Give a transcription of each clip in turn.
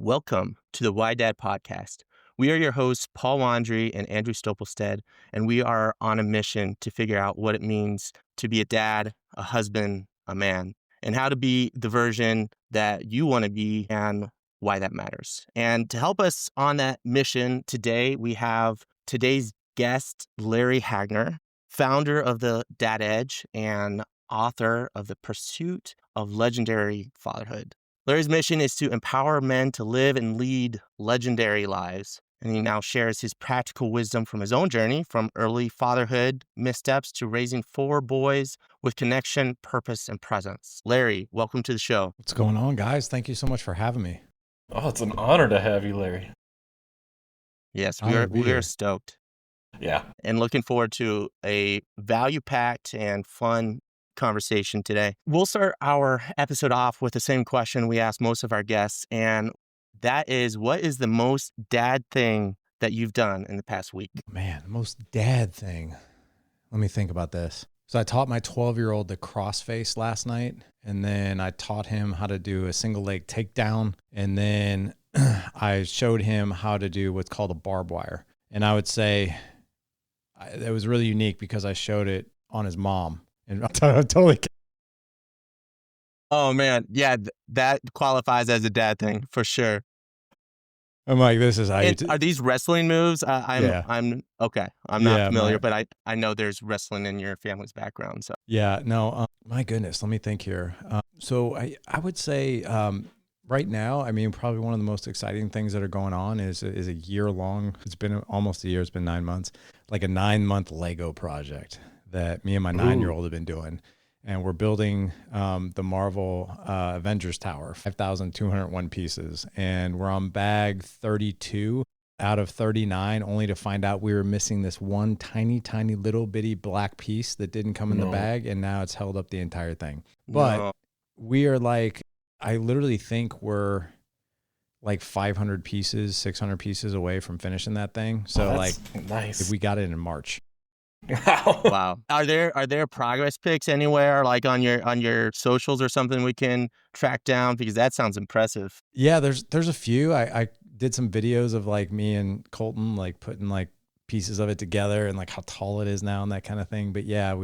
Welcome to the Why Dad podcast. We are your hosts, Paul Wandrey and Andrew Stolpestad, and we are on a mission to figure out what it means to be a dad, a husband, a man, and how to be the version that you want to be and why that matters. And to help us on that mission today, we have today's guest, Larry Hagner, founder of the Dad Edge and author of the Pursuit of Legendary Fatherhood. Larry's mission is to empower men to live and lead legendary lives. And he now shares his practical wisdom from his own journey, from early fatherhood missteps to raising 4 boys with connection, purpose, and presence. Larry, welcome to the show. What's going on, guys? Thank you so much for having me. Oh, it's an honor to have you, Larry. Yes, we are stoked. Yeah. And looking forward to a value-packed and fun conversation today. We'll start our episode off with the same question we ask most of our guests, and that is, what is the most dad thing that you've done in the past week? Man, the most dad thing. Let me think about this. So I taught my 12-year-old to cross-face last night, and then I taught him how to do a single leg takedown, and then I showed him how to do what's called a barbed wire. And I would say it was really unique because I showed it on his mom. And I'm totally. Oh man, yeah, that qualifies as a dad thing for sure. I'm like, this is how you. Are these wrestling moves? I'm okay. I'm not familiar, but I know there's wrestling in your family's background. So yeah, no, my goodness, let me think here. So I would say right now, I mean, probably one of the most exciting things that are going on is a year-long. It's been almost a year. It's been 9 months, like a 9-month Lego project that me and my 9-year-old have been doing. And we're building the Marvel Avengers Tower, 5,201 pieces. And we're on bag 32 out of 39, only to find out we were missing this one tiny, tiny little bitty black piece that didn't come in the bag. And now it's held up the entire thing. But we are like, I literally think we're like 500 pieces, 600 pieces away from finishing that thing. So nice. If we got it in March. Wow. Are there progress pics anywhere, like on your socials or something we can track down? Because that sounds impressive. Yeah, there's a few. I did some videos of like me and Colton like putting like pieces of it together and like how tall it is now and that kind of thing. But yeah,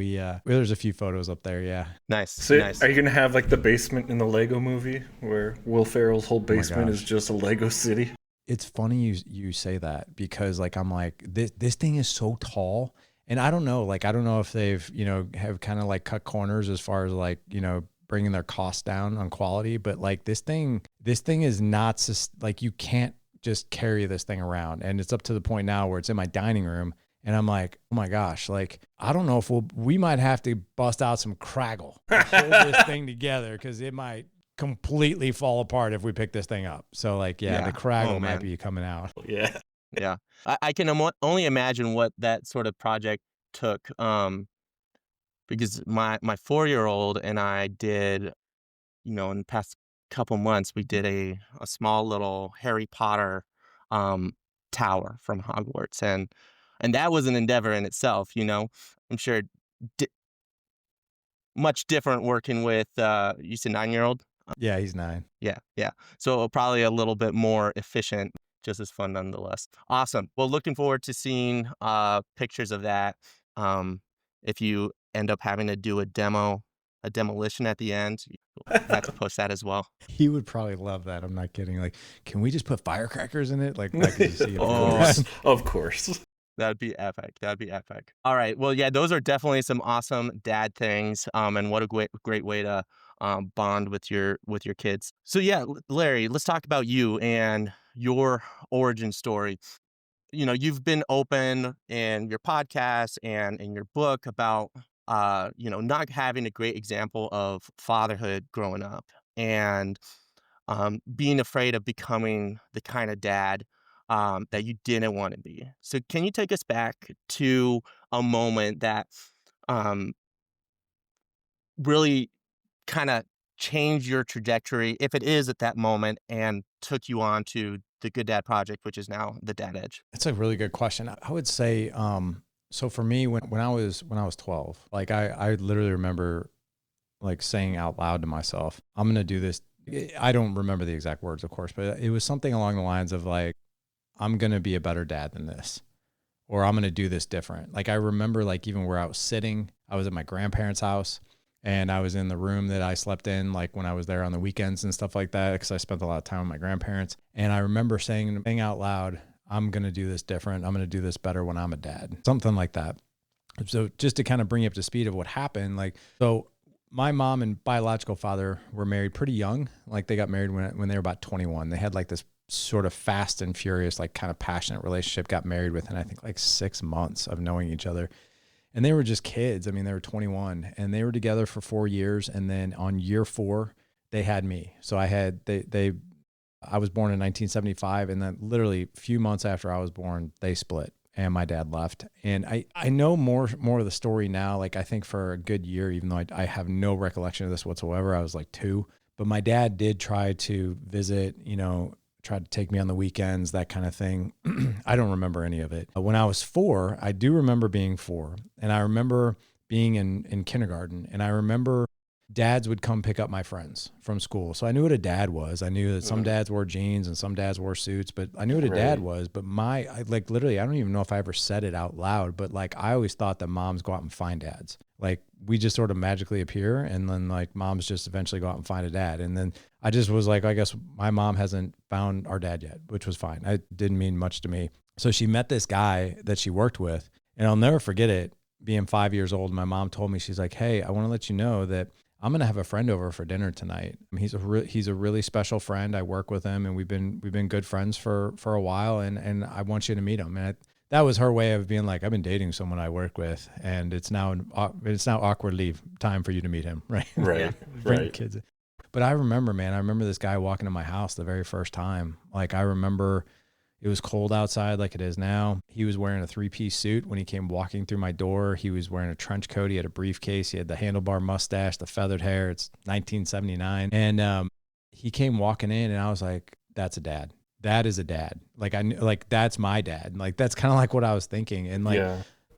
there's a few photos up there. Yeah. Nice. So nice. Are you gonna have like the basement in the Lego movie where Will Ferrell's whole basement is just a Lego city? It's funny you say that because like I'm like this thing is so tall. And I don't know if they've, have kind of like cut corners as far as like, bringing their costs down on quality, but like this thing is not like you can't just carry this thing around. And it's up to the point now where it's in my dining room and I'm like, oh my gosh, like, I don't know if we might have to bust out some Craggle to hold this thing together because it might completely fall apart if we pick this thing up. So like, the Craggle might be coming out. Yeah. Yeah, I can only imagine what that sort of project took, because my 4-year-old and I did, in the past couple months, we did a small little Harry Potter tower from Hogwarts, and that was an endeavor in itself. I'm sure much different working with you said 9-year-old. Yeah, he's 9. Yeah. So probably a little bit more efficient. Just as fun nonetheless. Awesome. Well, looking forward to seeing pictures of that. If you end up having to do a demolition at the end, you'll have to post that as well. He would probably love that. I'm not kidding. Like, can we just put firecrackers in it? Like, I could just see it. Of course. That'd be epic. All right. Well, yeah, those are definitely some awesome dad things. And what a great way to bond with your kids. So yeah, Larry, let's talk about you and your origin story. You've been open in your podcast and in your book about not having a great example of fatherhood growing up and being afraid of becoming the kind of dad that you didn't want to be. So can you take us back to a moment that really kind of change your trajectory, if it is at that moment, and took you on to the Good Dad Project, which is now the Dad Edge? That's a really good question. I would say, so for me, when I was 12, like I literally remember like saying out loud to myself, I'm going to do this I don't remember the exact words, of course, but it was something along the lines of like, I'm going to be a better dad than this, or I'm going to do this different. Like I remember like even where I was sitting, I was at my grandparents' house and I was in the room that I slept in, like when I was there on the weekends and stuff like that, because I spent a lot of time with my grandparents. And I remember saying out loud, I'm going to do this different. I'm going to do this better when I'm a dad, something like that. So just to kind of bring you up to speed of what happened, like, so my mom and biological father were married pretty young. Like they got married when they were about 21. They had like this sort of fast and furious, like kind of passionate relationship, got married within, I think like 6 months of knowing each other. And they were just kids. I mean, they were 21 and they were together for 4 years. And then on year 4, they had me. So I had, I was born in 1975. And then literally a few months after I was born, they split and my dad left. And I know more of the story now. Like I think for a good year, even though I have no recollection of this whatsoever, I was like 2, but my dad did try to visit, tried to take me on the weekends, that kind of thing. I don't remember any of it. When I was 4, I do remember being 4. And I remember being in kindergarten. And I remember dads would come pick up my friends from school. So I knew what a dad was. I knew that some dads wore jeans and some dads wore suits, but I knew what a dad was. But like literally, I don't even know if I ever said it out loud, but like I always thought that moms go out and find dads. Like we just sort of magically appear and then like moms just eventually go out and find a dad. And then I just was like, I guess my mom hasn't found our dad yet, which was fine. It didn't mean much to me. So she met this guy that she worked with, and I'll never forget it. Being 5 years old, my mom told me, she's like, hey, I want to let you know that I'm going to have a friend over for dinner tonight. He's a really special friend. I work with him and we've been good friends for a while. And I want you to meet him. And that was her way of being like, I've been dating someone I work with and it's now awkwardly time for you to meet him. Right. Right. Bring kids. But I remember this guy walking to my house the very first time. Like I remember it was cold outside like it is now. He was wearing a 3-piece suit when he came walking through my door. He was wearing a trench coat. He had a briefcase. He had the handlebar mustache, the feathered hair. It's 1979. And he came walking in and I was like, that's a dad. That is a dad. Like I knew, like that's my dad. Like that's kind of like what I was thinking. And like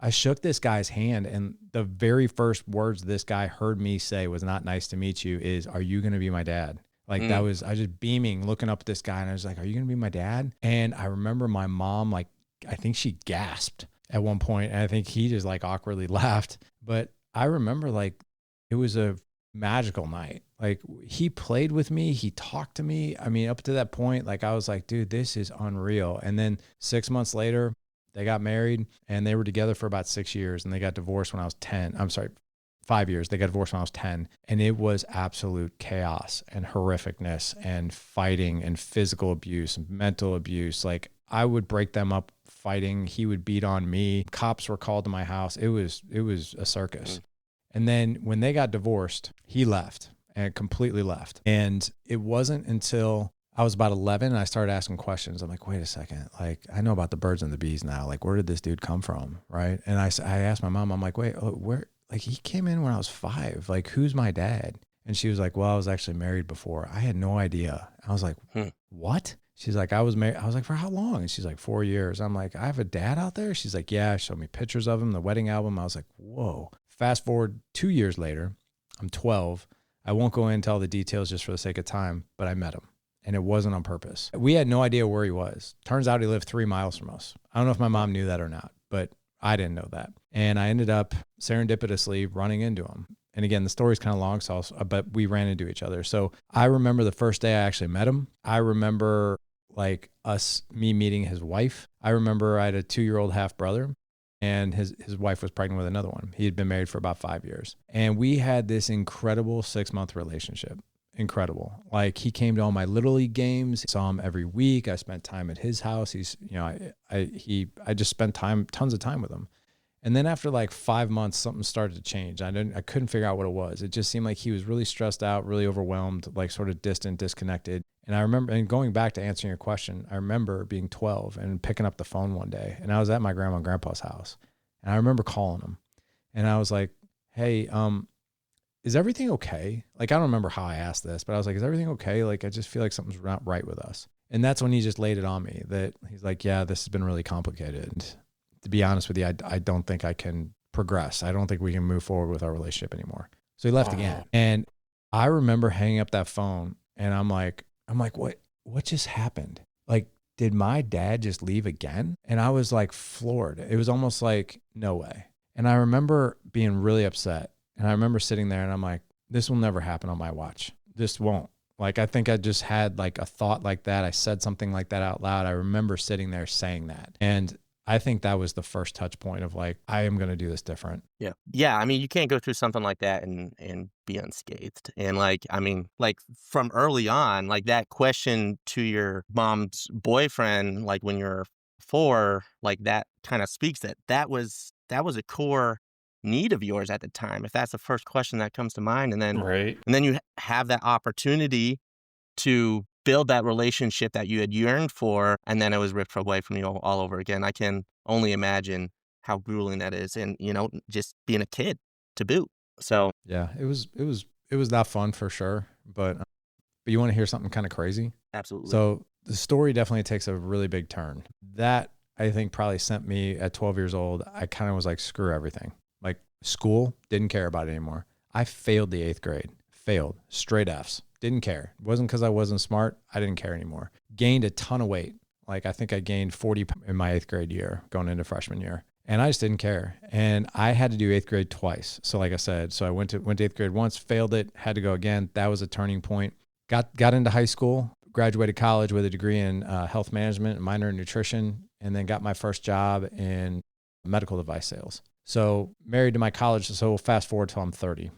I shook this guy's hand and the very first words this guy heard me say was not nice to meet you is, are you going to be my dad? Like I was just beaming, looking up at this guy and I was like, are you going to be my dad? And I remember my mom, like, I think she gasped at one point and I think he just like awkwardly laughed. But I remember like it was a magical night. Like he played with me. He talked to me. I mean, up to that point, like I was like, dude, this is unreal. And then 6 months later, they got married and they were together for about 6 years and they got divorced when I was 10. I'm sorry. 5 years. They got divorced when I was 10. And it was absolute chaos and horrificness and fighting and physical abuse and mental abuse. Like I would break them up fighting. He would beat on me. Cops were called to my house. It was a circus. And then when they got divorced, he left and completely left. And it wasn't until I was about 11 and I started asking questions. I'm like, wait a second. Like I know about the birds and the bees now. Like where did this dude come from? Right. And I asked my mom, I'm like, wait, where? Like he came in when I was 5, like who's my dad? And she was like, well, I was actually married before. I had no idea. I was like, what? She's like, I was married. I was like, for how long? And she's like, 4 years. I'm like, I have a dad out there? She's like, yeah. She showed me pictures of him, the wedding album. I was like, whoa. Fast forward 2 years later, I'm 12. I won't go into all the details just for the sake of time, but I met him and it wasn't on purpose. We had no idea where he was. Turns out he lived 3 miles from us. I don't know if my mom knew that or not, but I didn't know that. And I ended up serendipitously running into him. And again, the story's kind of long, but we ran into each other. So I remember the first day I actually met him. I remember like me meeting his wife. I remember I had a 2-year-old half brother and his wife was pregnant with another one. He had been married for about 5 years. And we had this incredible 6-month relationship. Incredible. Like he came to all my Little League games, saw him every week. I spent time at his house. I just spent tons of time with him. And then after like 5 months, something started to change. I couldn't figure out what it was. It just seemed like he was really stressed out, really overwhelmed, like sort of distant, disconnected. And I remember, and going back to answering your question, I remember being 12 and picking up the phone one day and I was at my grandma and grandpa's house and I remember calling him and I was like, hey, is everything okay? Like, I don't remember how I asked this, but I was like, is everything okay? Like, I just feel like something's not right with us. And that's when he just laid it on me that he's like, yeah, this has been really complicated. And to be honest with you, I don't think I can progress. I don't think we can move forward with our relationship anymore. So he left again. And I remember hanging up that phone And I'm like, what just happened? Like, did my dad just leave again? And I was like floored. It was almost like, no way. And I remember being really upset. And I remember sitting there and I'm like, this will never happen on my watch. This won't. Like, I think I just had like a thought like that. I said something like that out loud. I remember sitting there saying that. And I think that was the first touch point of like, I am going to do this different. Yeah. Yeah. I mean, you can't go through something like that and be unscathed. And like, I mean, like from early on, like that question to your mom's boyfriend, like when you're 4, like that kind of speaks that was a core need of yours at the time. If that's the first question that comes to mind, and then Right. you have that opportunity to build that relationship that you had yearned for, and then it was ripped away from you all over again. I can only imagine how grueling that is, and just being a kid to boot. So Yeah, it was not fun for sure. But you want to hear something kind of crazy? absolutely. So the story definitely takes a really big turn. That I think probably sent me at 12 years old. I kind of was like, screw everything. Like school, didn't care about it anymore. I failed the 8th grade, failed straight Fs. Didn't care. It wasn't because I wasn't smart. I didn't care anymore. Gained a ton of weight. Like I think I gained 40 in my 8th grade year going into freshman year. And I just didn't care. And I had to do 8th grade twice. So like I said, so I went to 8th grade once, failed it, had to go again. That was a turning point. Got into high school, graduated college with a degree in health management, a minor in nutrition, and then got my first job in medical device sales. So married to my college. So we'll fast forward till I'm 30.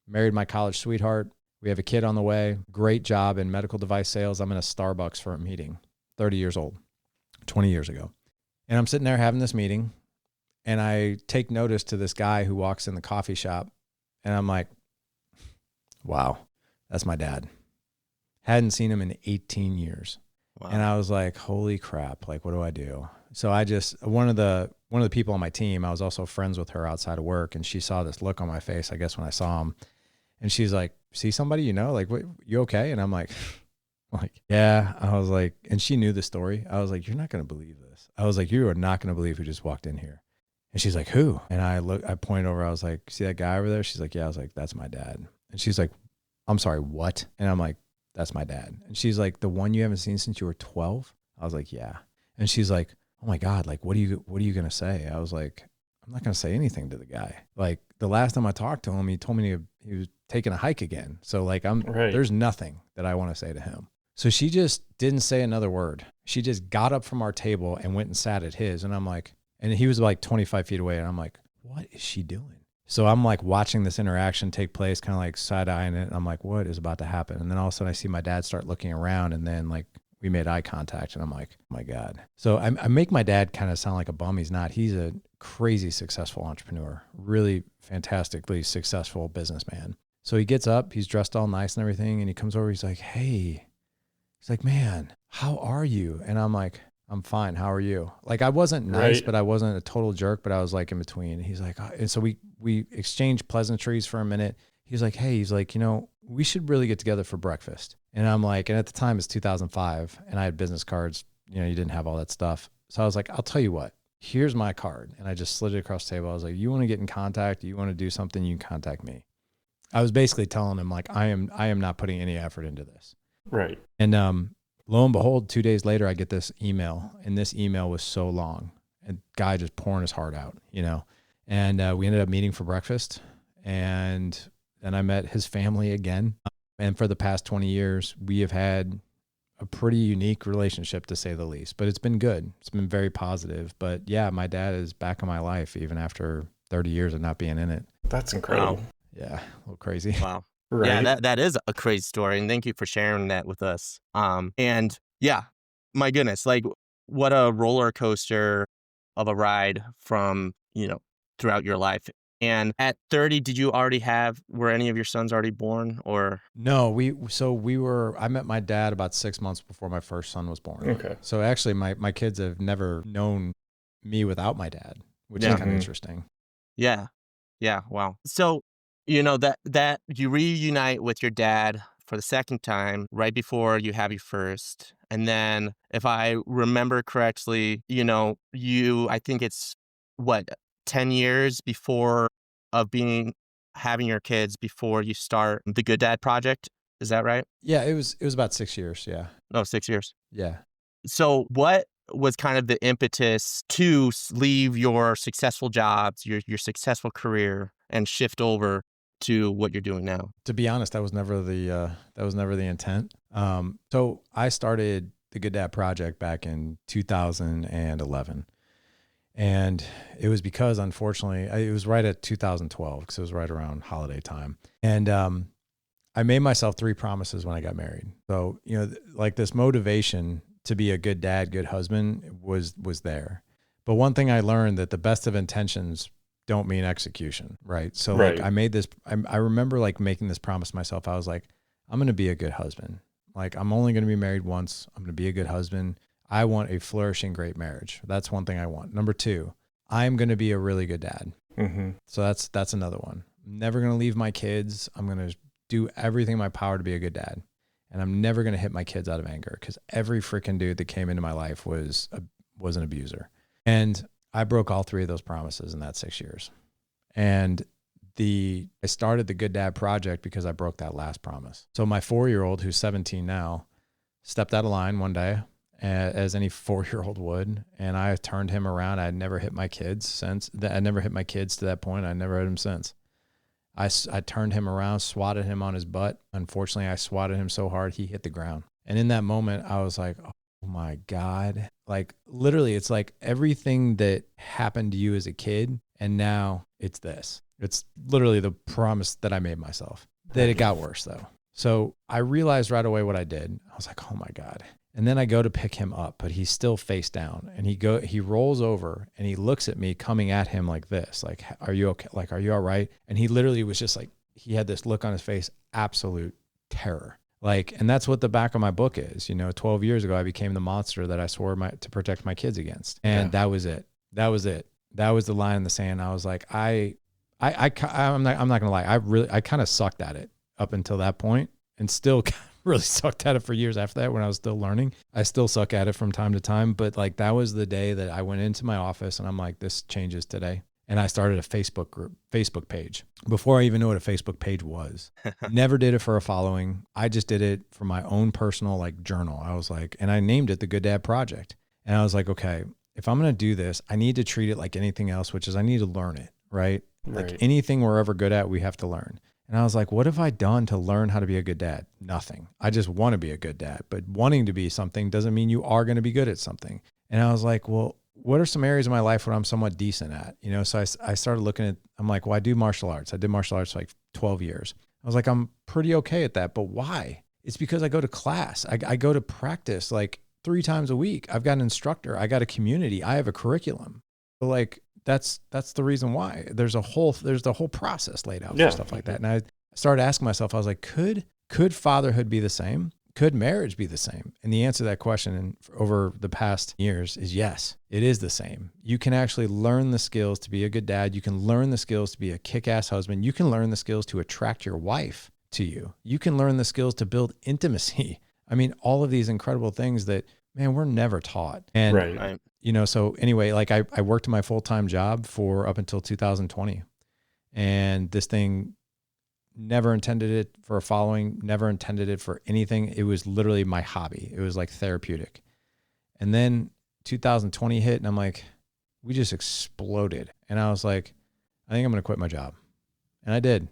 Married my college sweetheart. We have a kid on the way. Great job in medical device sales. I'm in a Starbucks for a meeting, 30 years old, 20 years ago. And I'm sitting there having this meeting, and I take notice to this guy who walks in the coffee shop, and I'm like, wow, that's my dad. Hadn't seen him in 18 years. Wow. And I was like, holy crap, like, what do I do? So I just, one of the people on my team, I was also friends with her outside of work, and she saw this look on my face, I guess, when I saw him. And she's like, see somebody, like, what, you okay? And I'm like, yeah. I was like, and she knew the story. I was like, you're not going to believe this. I was like, you are not going to believe who just walked in here. And she's like, who? And I pointed over, I was like, see that guy over there? She's like, yeah. I was like, that's my dad. And she's like, I'm sorry, what? And I'm like, that's my dad. And she's like, the one you haven't seen since you were 12? I was like, yeah. And she's like, oh my God, like, what are you going to say? I was like, I'm not going to say anything to the guy. Like the last time I talked to him, he told me he was taking a hike again. So like, there's nothing that I want to say to him. So she just didn't say another word. She just got up from our table and went and sat at his. And I'm like, and he was like 25 feet away. And I'm like, what is she doing? So I'm like watching this interaction take place, kind of like side-eyeing it. And I'm like, what is about to happen? And then all of a sudden I see my dad start looking around, and then like we made eye contact, and I'm like, oh my God. So I make my dad kind of sound like a bum. He's not. He's a crazy successful entrepreneur, really fantastically successful businessman. So he gets up, he's dressed all nice and everything. And he comes over, he's like, hey, he's like, man, how are you? And I'm like, I'm fine. How are you? Like, I wasn't nice, but I wasn't a total jerk, but I was like in between. He's like, oh. And so we exchanged pleasantries for a minute. He's like, hey, he's like, we should really get together for breakfast. And I'm like, and at the time it's 2005 and I had business cards, you didn't have all that stuff. So I was like, I'll tell you what, here's my card. And I just slid it across the table. I was like, you want to get in contact? You want to do something? You can contact me. I was basically telling him like, I am not putting any effort into this. Right. And, lo and behold, 2 days later, I get this email, and this email was so long, and guy just pouring his heart out, and we ended up meeting for breakfast, and then I met his family again. And for the past 20 years, we have had a pretty unique relationship, to say the least, but it's been good. It's been very positive. But yeah, my dad is back in my life, even after 30 years of not being in it. That's incredible. Wow. Yeah, a little crazy. Wow. Right. Yeah, that is a crazy story, and thank you for sharing that with us. And yeah, my goodness, like what a roller coaster of a ride from, throughout your life. And at 30, were any of your sons already born, or? No, I met my dad about 6 months before my first son was born. Okay. So actually my kids have never known me without my dad, which is kind of interesting. Yeah. Yeah. Wow. So, that you reunite with your dad for the second time right before you have your first. And then if I remember correctly, I think it's 10 years before of having your kids before you start the Good Dad Project. Is that right? Yeah, it was about 6 years. Yeah. No, 6 years. Yeah. So what was kind of the impetus to leave your successful jobs, your successful career, and shift over to what you're doing now? To be honest, that was never the intent. So I started the Good Dad Project back in 2011. And it was because, unfortunately, it was right at 2012 because it was right around holiday time. And I made myself 3 promises when I got married. So, like this motivation to be a good dad, good husband was there. But one thing I learned that the best of intentions don't mean execution, right? So Right. like I made this, I remember like making this promise to myself. I was like, I'm going to be a good husband. Like I'm only going to be married once. I'm going to be a good husband. I want a flourishing, great marriage. That's one thing I want. Number 2, I'm going to be a really good dad. Mm-hmm. So that's another one. I'm never going to leave my kids. I'm going to do everything in my power to be a good dad. And I'm never going to hit my kids out of anger because every freaking dude that came into my life was an abuser. And I broke all 3 of those promises in that 6 years. And I started the Good Dad Project because I broke that last promise. So my 4-year-old, who's 17 now, stepped out of line one day, as any 4-year-old would, and I turned him around. I had never hit my kids since. I never hit my kids to that point. I never hit him since. I turned him around, swatted him on his butt. Unfortunately, I swatted him so hard he hit the ground. And in that moment, I was like, oh my God. Like literally, it's like everything that happened to you as a kid, and now it's this. It's literally the promise that I made myself. That it got worse though. So I realized right away what I did. I was like, oh my God. And then I go to pick him up, but he's still face down, and he rolls over and he looks at me coming at him like this, like, are you okay? Like, are you all right? And he literally was just like, he had this look on his face, absolute terror. Like, and that's what the back of my book is. 12 years ago, I became the monster that I swore to protect my kids against. And that was it. That was it. That was the line in the sand. I was like, I'm not gonna lie. I kind of sucked at it up until that point, and still really sucked at it for years after that when I was still learning. I still suck at it from time to time, but like that was the day that I went into my office and I'm like, this changes today. And I started a Facebook page before I even knew what a Facebook page was. Never did it for a following. I just did it for my own personal like journal. I was like, and I named it the Good Dad Project. And I was like, okay, if I'm going to do this, I need to treat it like anything else, which is I need to learn it, right? Like anything we're ever good at, we have to learn. And I was like, what have I done to learn how to be a good dad? Nothing. I just want to be a good dad, but wanting to be something doesn't mean you are going to be good at something. And I was like, well, what are some areas of my life where I'm somewhat decent at? So I started looking at, I'm like, well, I do martial arts. I did martial arts for like 12 years. I was like, I'm pretty okay at that, but why? It's because I go to class. I go to practice like 3 times a week. I've got an instructor. I got a community. I have a curriculum. So like, that's the reason why there's the whole process laid out for stuff like that. And I started asking myself, I was like, could fatherhood be the same? Could marriage be the same? And the answer to that question over the past years is yes, it is the same. You can actually learn the skills to be a good dad. You can learn the skills to be a kick-ass husband. You can learn the skills to attract your wife to you. You can learn the skills to build intimacy. I mean, all of these incredible things that, man, we're never taught. And Right. So anyway, like I worked my full-time job for up until 2020, and this thing never intended it for a following, never intended it for anything. It was literally my hobby. It was like therapeutic. And then 2020 hit and I'm like, we just exploded. And I was like, I think I'm going to quit my job. And I did.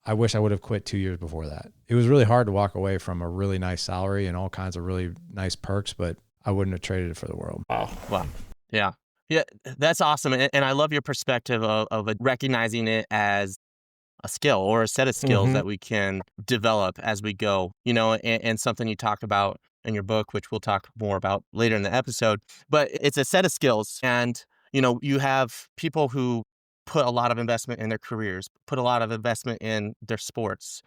I wish I would have quit 2 years before that. It was really hard to walk away from a really nice salary and all kinds of really nice perks, but I wouldn't have traded it for the world. Wow. Yeah. Yeah. That's awesome. And I love your perspective of recognizing it as a skill or a set of skills that we can develop as we go, and something you talk about in your book, which we'll talk more about later in the episode, but it's a set of skills. And, you have people who put a lot of investment in their careers, put a lot of investment in their sports,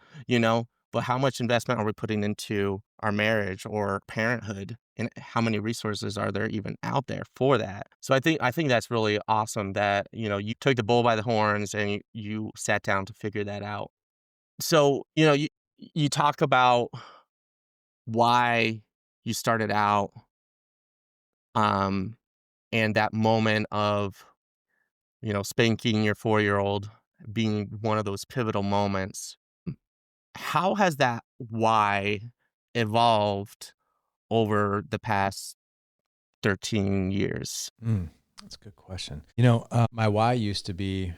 but how much investment are we putting into our marriage or parenthood, and how many resources are there even out there for that? So I think that's really awesome that, you took the bull by the horns and you sat down to figure that out. So, you talk about why you started out, and that moment of, spanking your 4-year-old being one of those pivotal moments. how has that why evolved over the past 13 years? That's a good question. My why used to be,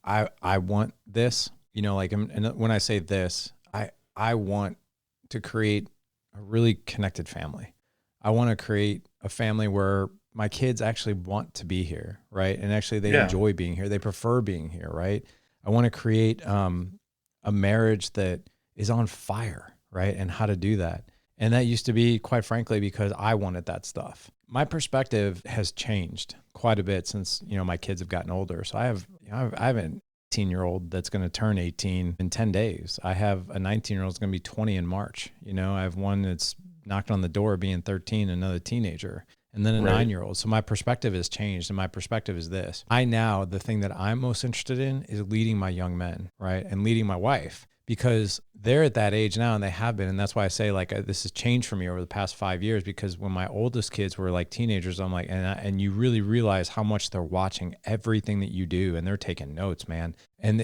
I want this, like, and when I say this, I want to create a really connected family. I want to create a family where my kids actually want to be here, right? And actually they enjoy being here. They prefer being here, right? I want to create a marriage that is on fire, right? And how to do that. And that used to be, quite frankly, because I wanted that stuff. My perspective has changed quite a bit since, my kids have gotten older. So I have an 18-year-old that's going to turn 18 in 10 days. I have a 19-year-old that's going to be 20 in March. I have one that's knocked on the door being 13, another teenager, and then a 9-year-old. So my perspective has changed, and my perspective is this. The thing that I'm most interested in is leading my young men, right? And leading my wife, because they're at that age now, and they have been. And that's why I say, like, this has changed for me over the past 5 years, because when my oldest kids were like teenagers, I'm like, and you really realize how much they're watching everything that you do, and they're taking notes, man. And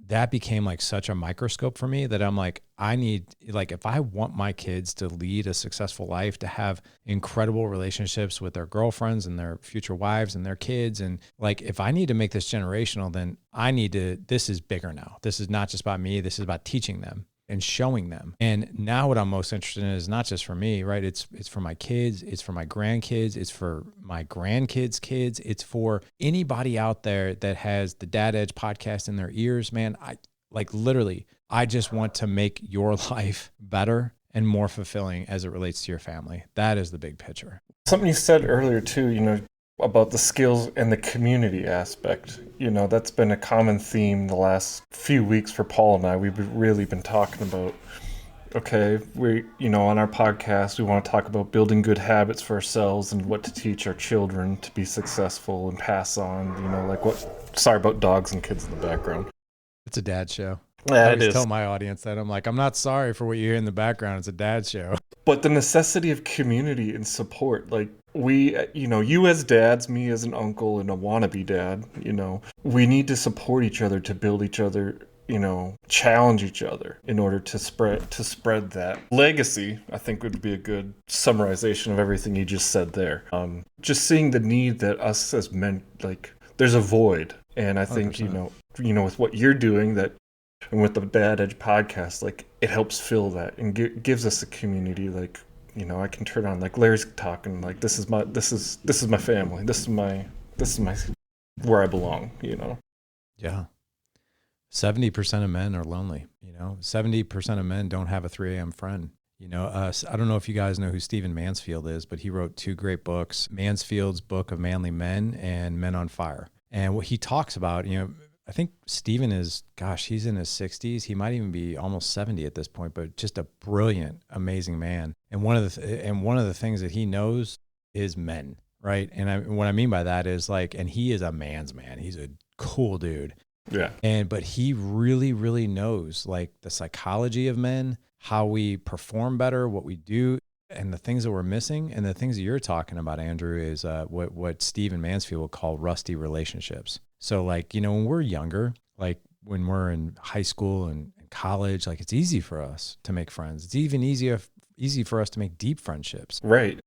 that became like such a microscope for me that I'm like, if I want my kids to lead a successful life, to have incredible relationships with their girlfriends and their future wives and their kids, and like, if I need to make this generational, then this is bigger now. This is not just about me. This is about teaching them and showing them. And now what I'm most interested in is not just for me, right? It's for my kids. It's for my grandkids. It's for my grandkids' kids. It's for anybody out there that has the Dad Edge podcast in their ears, man. I just want to make your life better and more fulfilling as it relates to your family. That is the big picture. Something you said earlier too, about the skills and the community aspect. That's been a common theme the last few weeks for Paul and I. We've really been talking about, okay, on our podcast, we want to talk about building good habits for ourselves and what to teach our children to be successful and pass on, sorry about dogs and kids in the background. It's a dad show. Yeah, I always tell my audience that. I'm like, I'm not sorry for what you hear in the background. It's a dad show. But the necessity of community and support, like we, you as dads, me as an uncle and a wannabe dad, we need to support each other, to build each other, challenge each other in order to spread that legacy. I think would be a good summarization of everything you just said there. Just seeing the need that us as men, like, there's a void. And I think, 100%. With what you're doing, that, and with the Dad Edge podcast, like, it helps fill that and gives us a community. Like, I can turn on, like, Larry's talking, like, this is my family. This is my where I belong. Yeah. 70% of men are lonely. 70% of men don't have a 3 a.m. friend. I don't know if you guys know who Stephen Mansfield is, but he wrote 2 great books: Mansfield's Book of Manly Men and Men on Fire. And what he talks about, I think Stephen is, he's in his 60s. He might even be almost 70 at this point, but just a brilliant, amazing man. And one of the things that he knows is men, right? And what I mean by that is, like, and he is a man's man. He's a cool dude. Yeah. But he really, really knows, like, the psychology of men, how we perform better, what we do, and the things that we're missing. And the things that you're talking about, Andrew, is what Stephen Mansfield would call rusty relationships. So, like, when we're younger, like when we're in high school and college, like, it's easy for us to make friends. It's even easy for us to make deep friendships. Right.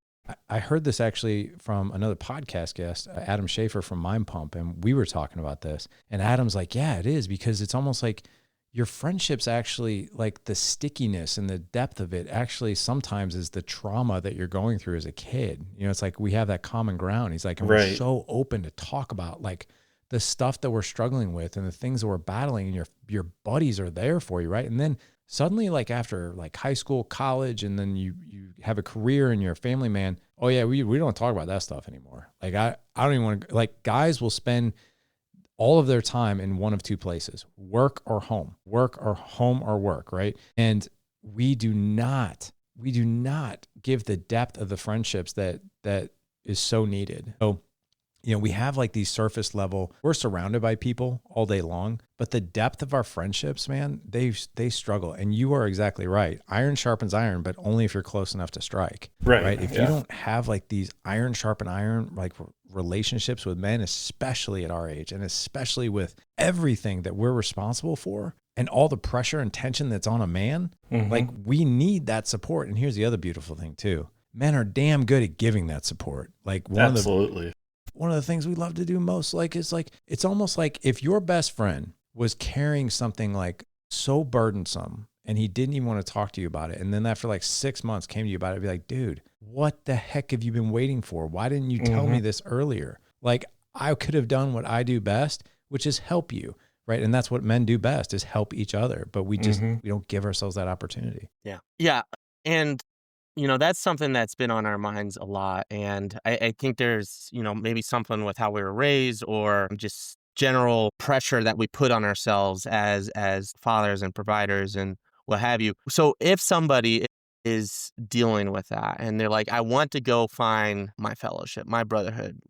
I heard this actually from another podcast guest, Adam Schaefer from Mind Pump, and we were talking about this. And Adam's like, yeah, it is, because it's almost like your friendships actually, like, the stickiness and the depth of it actually sometimes is the trauma that you're going through as a kid. It's like we have that common ground. He's like, and we're so open to talk about, like, the stuff that we're struggling with and the things that we're battling, and your buddies are there for you, right? And then suddenly, like, after, like, high school, college, and then you have a career and you're a family man, oh yeah, we don't talk about that stuff anymore. Like, I don't even want to, like, guys will spend all of their time in one of 2 places: work or home, work, right? And we do not give the depth of the friendships that is so needed. So, we have, like, these surface level, we're surrounded by people all day long, but the depth of our friendships, man, they struggle. And you are exactly right. Iron sharpens iron, but only if you're close enough to strike. Right. If you don't have, like, these iron sharpen iron, like, relationships with men, especially at our age, and especially with everything that we're responsible for, and all the pressure and tension that's on a man, like we need that support. And here's the other beautiful thing too. Men are damn good at giving that support. Like Absolutely. One of the things we love to do most, it's almost like if your best friend was carrying something like so burdensome and he didn't even want to talk to you about it. And then after like 6 months came to you about it, it'd be like, dude, what the heck have you been waiting for? Why didn't you tell me this earlier? Like I could have done what I do best, which is help you. Right. And that's what men do best, is help each other. But we don't give ourselves that opportunity. Yeah. Yeah. And, that's something that's been on our minds a lot. And I think there's, maybe something with how we were raised or just general pressure that we put on ourselves as fathers and providers and what have you. So if somebody is dealing with that and they're like, I want to go find my fellowship, my brotherhood,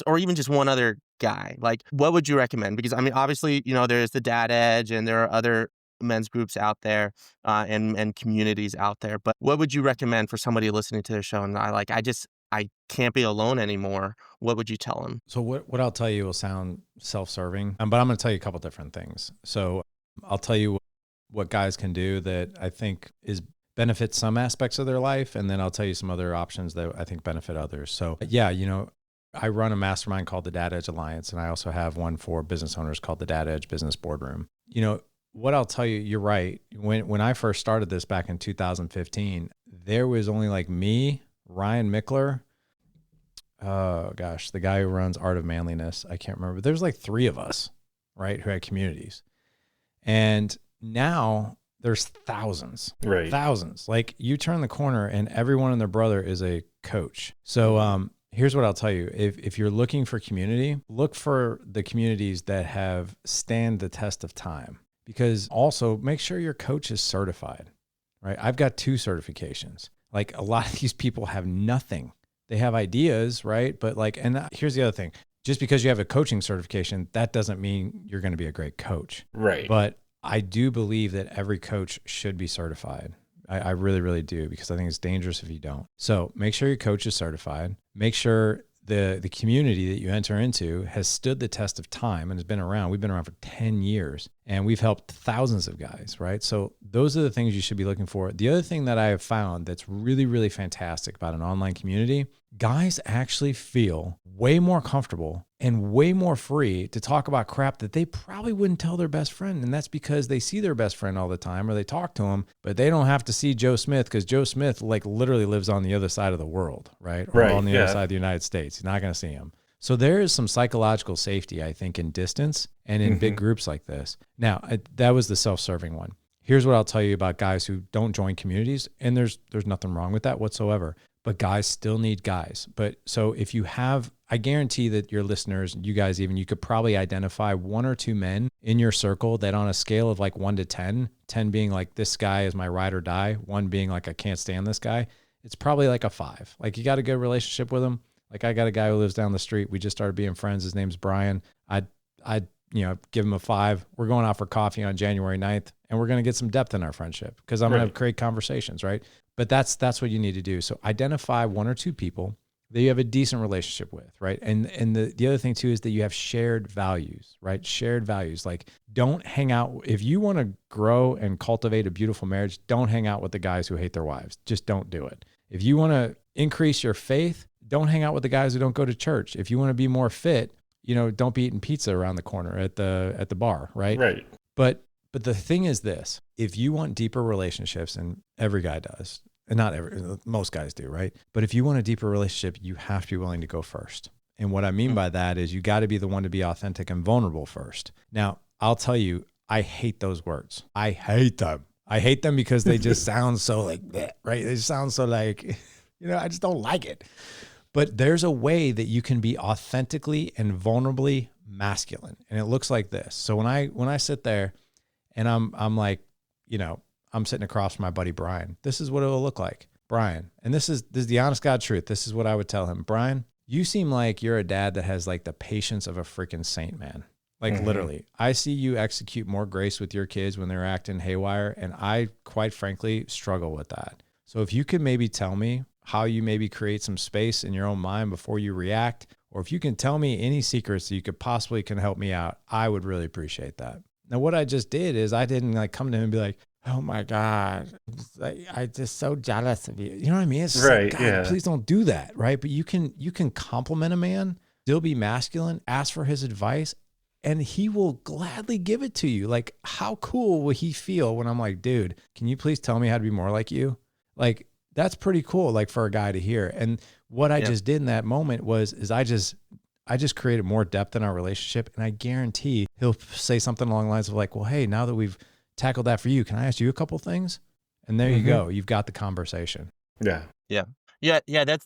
or even just one other guy, like what would you recommend? Because I mean, obviously, there's the Dad Edge and there are other men's groups out there and communities out there. But what would you recommend for somebody listening to their show and I can't be alone anymore? What would you tell them? So what I'll tell you will sound self-serving, but I'm going to tell you a couple different things. So I'll tell you what guys can do that I think benefits some aspects of their life. And then I'll tell you some other options that I think benefit others. So yeah, I run a mastermind called the Dad Edge Alliance, and I also have one for business owners called the Dad Edge Business Boardroom. What I'll tell you, you're right. When I first started this back in 2015, there was only like me, Ryan Mickler, the guy who runs Art of Manliness. I can't remember. There's like 3 of us, right, who had communities. And now there's thousands, right? Thousands. Like you turn the corner and everyone and their brother is a coach. So, here's what I'll tell you. If you're looking for community, look for the communities that have stand the test of time, because also make sure your coach is certified, right? I've got 2 certifications. Like a lot of these people have nothing. They have ideas, right? But here's the other thing. Just because you have a coaching certification, that doesn't mean you're going to be a great coach. Right. But I do believe that every coach should be certified. I really, really do, because I think it's dangerous if you don't. So make sure your coach is certified. Make sure the community that you enter into has stood the test of time and has been around. We've been around for 10 years and we've helped thousands of guys, right? So those are the things you should be looking for. The other thing that I have found that's really, really fantastic about an online community, guys actually feel way more comfortable and way more free to talk about crap that they probably wouldn't tell their best friend. And that's because they see their best friend all the time or they talk to him, but they don't have to see Joe Smith, because Joe Smith literally lives on the other side of the world, right? Or on the other side of the United States. You're not going to see him. So there is some psychological safety, I think, in distance and in big groups like this. Now, that was the self-serving one. Here's what I'll tell you about guys who don't join communities, and there's nothing wrong with that whatsoever. But guys still need guys. But so if you have, I guarantee that your listeners, you guys even, you could probably identify 1 or 2 men in your circle that on a scale of like 1 to 10, 10 being like this guy is my ride or die, 1 being like I can't stand this guy, it's probably like a 5. Like you got a good relationship with him. Like I got a guy who lives down the street. We just started being friends. His name's Brian. I'd give him a 5. We're going out for coffee on January 9th, and we're going to get some depth in our friendship because I'm going to have great conversations, right? But that's what you need to do. So identify 1 or 2 people that you have a decent relationship with, right? And the other thing too is that you have shared values, right? Shared values. Like don't hang out. If you want to grow and cultivate a beautiful marriage, don't hang out with the guys who hate their wives. Just don't do it. If you want to increase your faith, don't hang out with the guys who don't go to church. If you want to be more fit, don't be eating pizza around the corner at the bar, right? Right. But the thing is this, if you want deeper relationships, and every guy does, and most guys do, right? But if you want a deeper relationship, you have to be willing to go first. And what I mean by that is you got to be the one to be authentic and vulnerable first. Now, I'll tell you, I hate those words. I hate them. I hate them because they just sound so like bleh, right? They sound so like, I just don't like it. But there's a way that you can be authentically and vulnerably masculine. And it looks like this. So when I sit there and I'm like, I'm sitting across from my buddy Brian, this is what it will look like. Brian, and this is the honest God truth. This is what I would tell him. Brian, you seem like you're a dad that has like the patience of a freaking saint, man. Like literally, I see you execute more grace with your kids when they're acting haywire. And I quite frankly struggle with that. So if you could maybe tell me how you maybe create some space in your own mind before you react, or if you can tell me any secrets that you could possibly can help me out, I would really appreciate that. Now, what I just did is I didn't like come to him and be like, oh my God, I'm just so jealous of you. You know what I mean? It's just Right, like, God, yeah. please don't do that. Right. But you can compliment a man, still be masculine, ask for his advice, and he will gladly give it to you. Like, how cool will he feel when I'm like, dude, can you please tell me how to be more like you? Like, that's pretty cool, like for a guy to hear. And what I just did in that moment is I just created more depth in our relationship. And I guarantee he'll say something along the lines of like, well, hey, now that we've tackled that for you, can I ask you a couple things? And there you go. You've got the conversation. Yeah.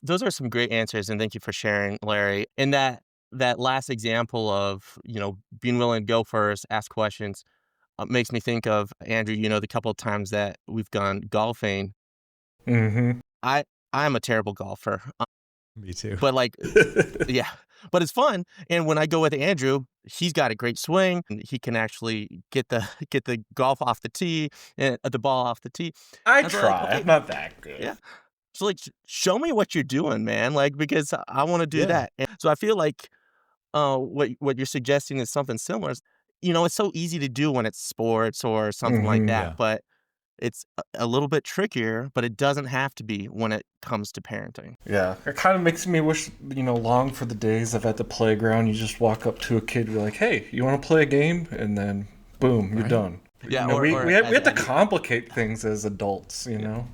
Those are some great answers, and thank you for sharing, Larry. And that last example of being willing to go first, ask questions, makes me think of Andrew. The couple of times that we've gone golfing. Mm-hmm. I'm a terrible golfer. Me too. But yeah, but it's fun. And when I go with Andrew, he's got a great swing. And he can actually get the golf off the tee and the ball off the tee. I And so, try. like, okay, I'm not that good. yeah. So like, show me what you're doing, man. Like, because I want to do that. And so I feel like what you're suggesting is something similar. It's so easy to do when it's sports or something like Mhm. that, Yeah. but it's a little bit trickier, but it doesn't have to be when it comes to parenting. Yeah, it kind of makes me wish, long for the days of at the playground, you just walk up to a kid and be like, hey, you want to play a game? And then, boom, you're done. Yeah, we or have to complicate things as adults, know?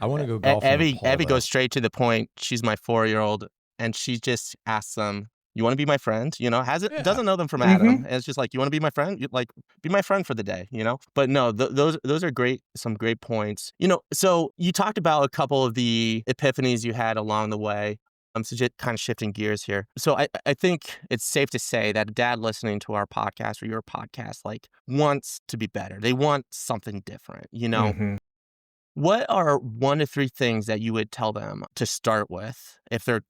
I want to go golfing with Evie Paul, though. goes straight to the point. She's my 4-year-old, and she just asks them, "You want to be my friend?" Doesn't know them from Adam. And it's just like, "You want to be my friend? Like, be my friend for the day." But no, those are some great points. So you talked about a couple of the epiphanies you had along the way. So just kind of shifting gears here. So I think it's safe to say that a dad listening to our podcast or your podcast wants to be better. They want something different. Mhm. What are 1 to 3 things that you would tell them to start with if they're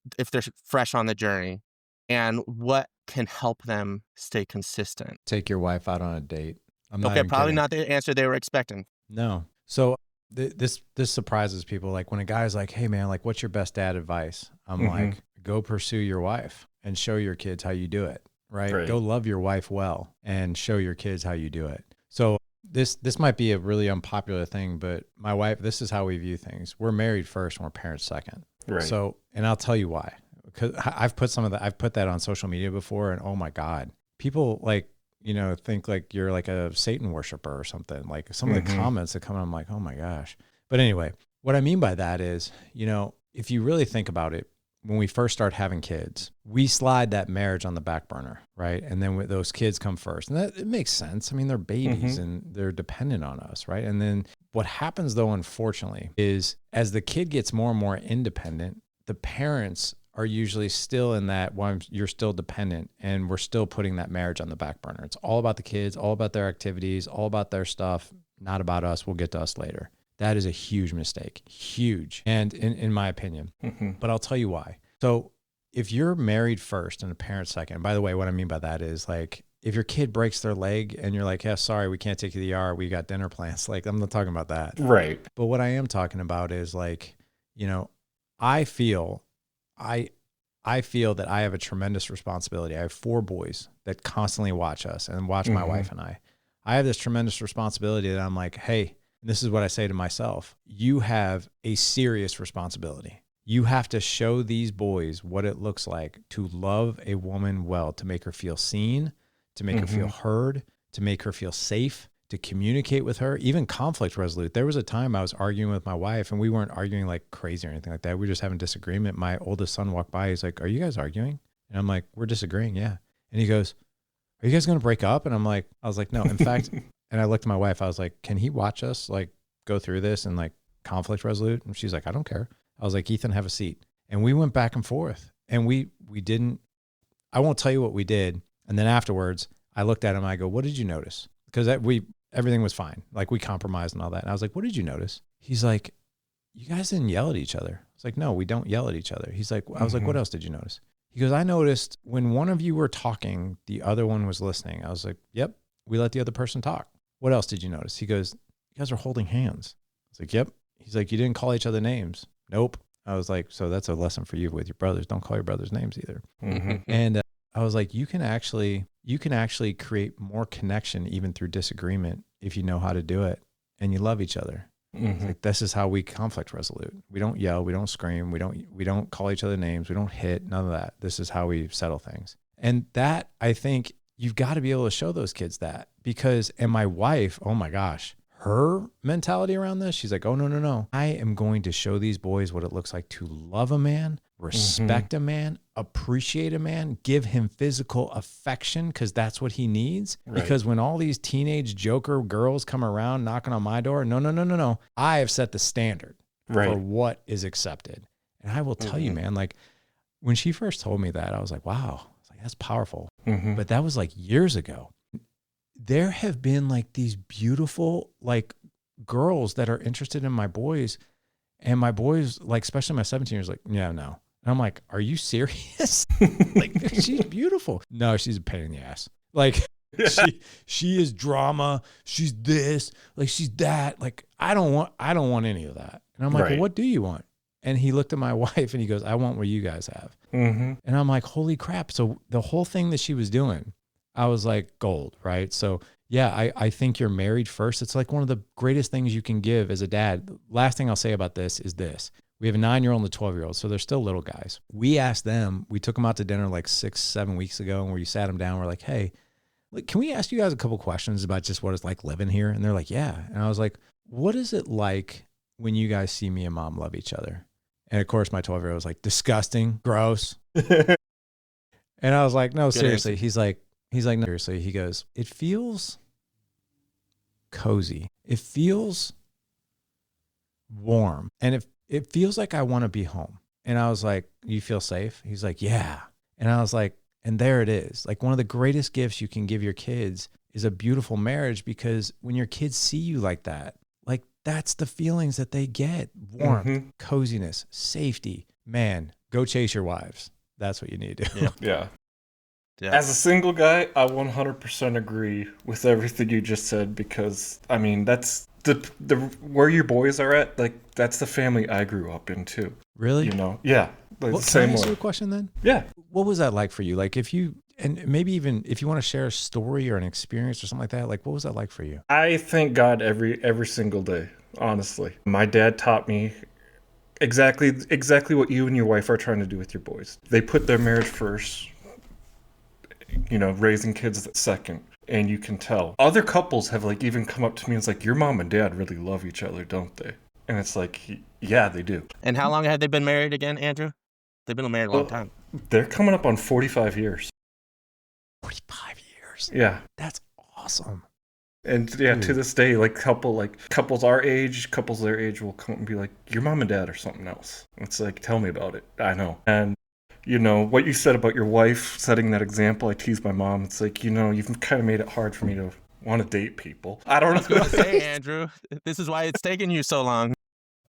fresh on the journey, and what can help them stay consistent? Take your wife out on a date. I'm not Okay, even probably kidding. not the answer they were expecting. No. So this surprises people. Like when a guy's like, hey man, like what's your best dad advice? I'm like, go pursue your wife and show your kids how you do it. Right? Go love your wife well and show your kids how you do it. So this might be a really unpopular thing, but my wife, this is how we view things. We're married first and we're parents second. Right. So, and I'll tell you why. Because I've put that on social media before, and oh my God, people think like you're like a Satan worshiper or something. Like some of the comments that come in, I'm like, oh my gosh. But anyway, what I mean by that is, if you really think about it, when we first start having kids, we slide that marriage on the back burner, right? And then those kids come first. And it makes sense. I mean, they're babies and they're dependent on us, right? And then what happens though, unfortunately, is as the kid gets more and more independent, the parents are usually still in that while you're still dependent and we're still putting that marriage on the back burner. It's all about the kids, all about their activities, all about their stuff, not about us. We'll get to us later. That is a huge mistake, huge. And in my opinion, but I'll tell you why. So if you're married first and a parent second, by the way, what I mean by that is like, if your kid breaks their leg and you're like, yeah, sorry, we can't take you to the ER. We got dinner plans. Like, I'm not talking about that. Right. But what I am talking about is like, I feel that I have a tremendous responsibility. I have 4 boys that constantly watch us and watch my wife and I. I have this tremendous responsibility that I'm like, hey, this is what I say to myself. You have a serious responsibility. You have to show these boys what it looks like to love a woman well, to make her feel seen, to make her feel heard, to make her feel safe, to communicate with her, even conflict resolute. There was a time I was arguing with my wife and we weren't arguing like crazy or anything like that. We were just having disagreement. My oldest son walked by. He's like, are you guys arguing? And I'm like, we're disagreeing. Yeah. And he goes, are you guys going to break up? And I was like, no, in fact, and I looked at my wife, I was like, can he watch us like go through this and like conflict resolute? And she's like, I don't care. I was like, Ethan, have a seat. And we went back and forth and we didn't, I won't tell you what we did. And then afterwards I looked at him, I go, what did you notice? Because everything was fine. Like we compromised and all that. And I was like, what did you notice? He's like, you guys didn't yell at each other. I was like, no, we don't yell at each other. He's like, I was like, what else did you notice? He goes, I noticed when one of you were talking, the other one was listening. I was like, yep, we let the other person talk. What else did you notice? He goes, you guys are holding hands. I was like, yep. He's like, you didn't call each other names. Nope. I was like, so that's a lesson for you with your brothers. Don't call your brothers names either. And I was like, you can actually create more connection even through disagreement if you know how to do it and you love each other. It's like, this is how we conflict resolute. We don't yell, we don't scream, we don't call each other names, we don't hit, none of that. This is how we settle things. And that, I think you've got to be able to show those kids that, because, and my wife, oh my gosh, her mentality around this, she's like, oh, no. I am going to show these boys what it looks like to love a man, respect a man, appreciate a man, give him physical affection, because that's what he needs. Right. Because when all these teenage joker girls come around knocking on my door, no. I have set the standard for what is accepted. And I will tell you, man, like when she first told me that, I was like, wow, I was like, that's powerful. But that was like years ago. There have been like these beautiful like girls that are interested in my boys, and my boys, like especially my 17-year-old, like, yeah, no. And I'm like, are you serious? Like, she's beautiful. No, she's a pain in the ass. Like she is drama. She's this, like she's that. Like, I don't want any of that. And I'm like, well, what do you want? And he looked at my wife and he goes, I want what you guys have. And I'm like, holy crap. So the whole thing that she was doing, I was like, gold, right? So yeah, I think you're married first. It's like one of the greatest things you can give as a dad. Last thing I'll say about this is this. We have a 9-year-old and a 12-year-old, so they're still little guys. We asked them, we took them out to dinner like 6-7 weeks ago, and we sat them down. We're like, hey, can we ask you guys a couple questions about just what it's like living here? And they're like, yeah. And I was like, what is it like when you guys see me and mom love each other? And of course, my 12-year-old was like, disgusting, gross. And I was like, no, seriously. He's like, no, seriously. He goes, it feels cozy. It feels warm. And it feels like I want to be home. And I was like, you feel safe? He's like, yeah. And I was like, and there it is. Like, one of the greatest gifts you can give your kids is a beautiful marriage, because when your kids see you like that, like that's the feelings that they get. Warmth, coziness, safety. Man, go chase your wives. That's what you need to do. Yeah. As a single guy, I 100% agree with everything you just said, because I mean, that's the where your boys are at, like that's the family I grew up in too. Really? You know? Yeah. Like Can I ask you a question then? Yeah. What was that like for you? Like, if you, and maybe even if you want to share a story or an experience or something like that, like what was that like for you? I thank God every single day, honestly. My dad taught me exactly what you and your wife are trying to do with your boys. They put their marriage first, you know, raising kids second. And you can tell. Other couples have like even come up to me and it's like, your mom and dad really love each other, don't they? And it's like, yeah, they do. And how long have they been married again, Andrew? They've been married a long time. They're coming up on 45 years. 45 years? Yeah. That's awesome. And yeah, to this day, like couples our age, couples their age will come and be like, your mom and dad are something else. It's like, tell me about it. I know. And you know, what you said about your wife setting that example, I tease my mom. It's like, you know, you've kind of made it hard for me to want to date people. I don't know. I was going to say, Andrew, this is why it's taken you so long.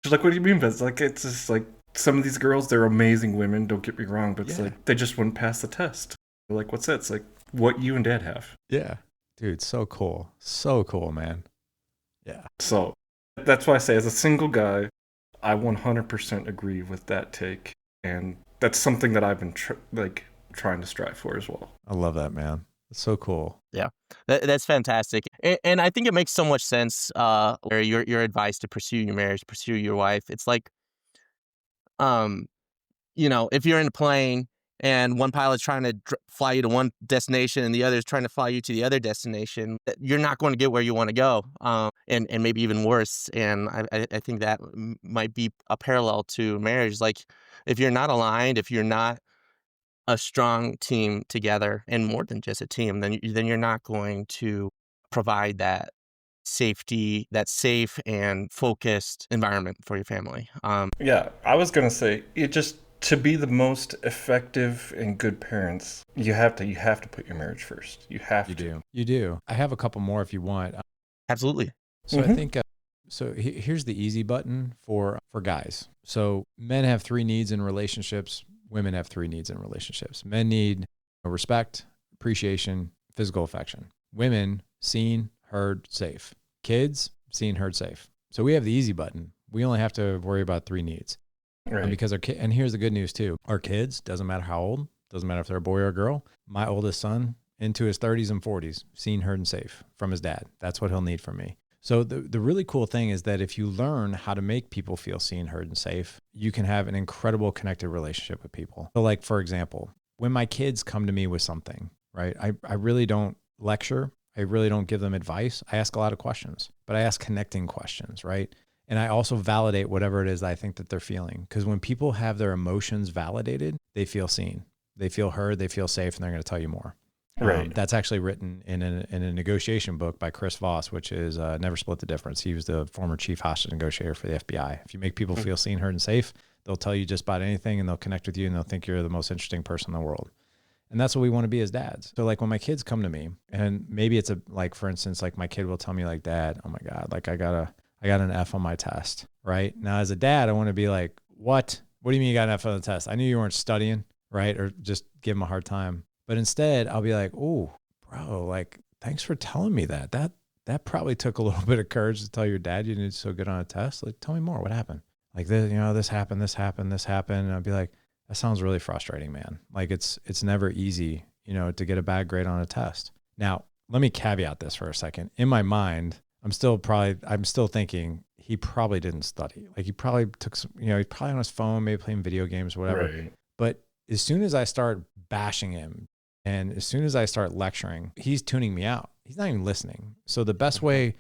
She's like, what do you mean, Vince? Like, it's just like, some of these girls, they're amazing women, don't get me wrong, but it's like, they just wouldn't pass the test. Like, what's that? It's like, what you and dad have. Yeah. Dude, so cool. So cool, man. Yeah. So, that's why I say, as a single guy, I 100% agree with that take. And that's something that I've been trying to strive for as well. I love that, man. It's so cool. Yeah, that's fantastic. And I think it makes so much sense, where your advice to pursue your marriage, pursue your wife. It's like, you know, if you're in a plane and one pilot's trying to fly you to one destination and the other is trying to fly you to the other destination, you're not going to get where you want to go, and maybe even worse. And I think that might be a parallel to marriage. Like, if you're not aligned, if you're not a strong team together, and more than just a team, then you're not going to provide that safety, that safe and focused environment for your family. Yeah, I was gonna say, it just, to be the most effective and good parents, you have to put your marriage first. You do. I have a couple more if you want. Absolutely. So I think so here's the easy button for guys. So men have 3 needs in relationships. Women have 3 needs in relationships. Men need respect, appreciation, physical affection. Women, seen, heard, safe. Kids, seen, heard, safe. So we have the easy button. We only have to worry about 3 needs. Right. Because and here's the good news too. Our kids, doesn't matter how old, doesn't matter if they're a boy or a girl. My oldest son, into his 30s and 40s, seen, heard, and safe from his dad. That's what he'll need from me. So the really cool thing is that if you learn how to make people feel seen, heard, and safe, you can have an incredible connected relationship with people. So like, for example, when my kids come to me with something, right, I really don't lecture. I really don't give them advice. I ask a lot of questions, but I ask connecting questions, right? And I also validate whatever it is I think that they're feeling. Because when people have their emotions validated, they feel seen, they feel heard, they feel safe, and they're going to tell you more. Right. That's actually written in a negotiation book by Chris Voss, which is Never Split the Difference. He was the former chief hostage negotiator for the FBI. If you make people feel seen, heard, and safe, they'll tell you just about anything, and they'll connect with you, and they'll think you're the most interesting person in the world. And that's what we want to be as dads. So like when my kids come to me, and maybe it's like, for instance, like my kid will tell me like, Dad, oh my God, like I got an F on my test, right? Now as a dad, I want to be like, what do you mean you got an F on the test? I knew you weren't studying, right? Or just give them a hard time. But instead I'll be like, oh bro, like, thanks for telling me that. That probably took a little bit of courage to tell your dad you did so good on a test. Like, tell me more, what happened? Like this, this happened. And I'll be like, that sounds really frustrating, man. Like it's never easy, to get a bad grade on a test. Now, let me caveat this for a second. In my mind, I'm still thinking he probably didn't study. Like he probably took some, he's probably on his phone, maybe playing video games or whatever. Right. But as soon as I start bashing him and as soon as I start lecturing, he's tuning me out. He's not even listening. So the best way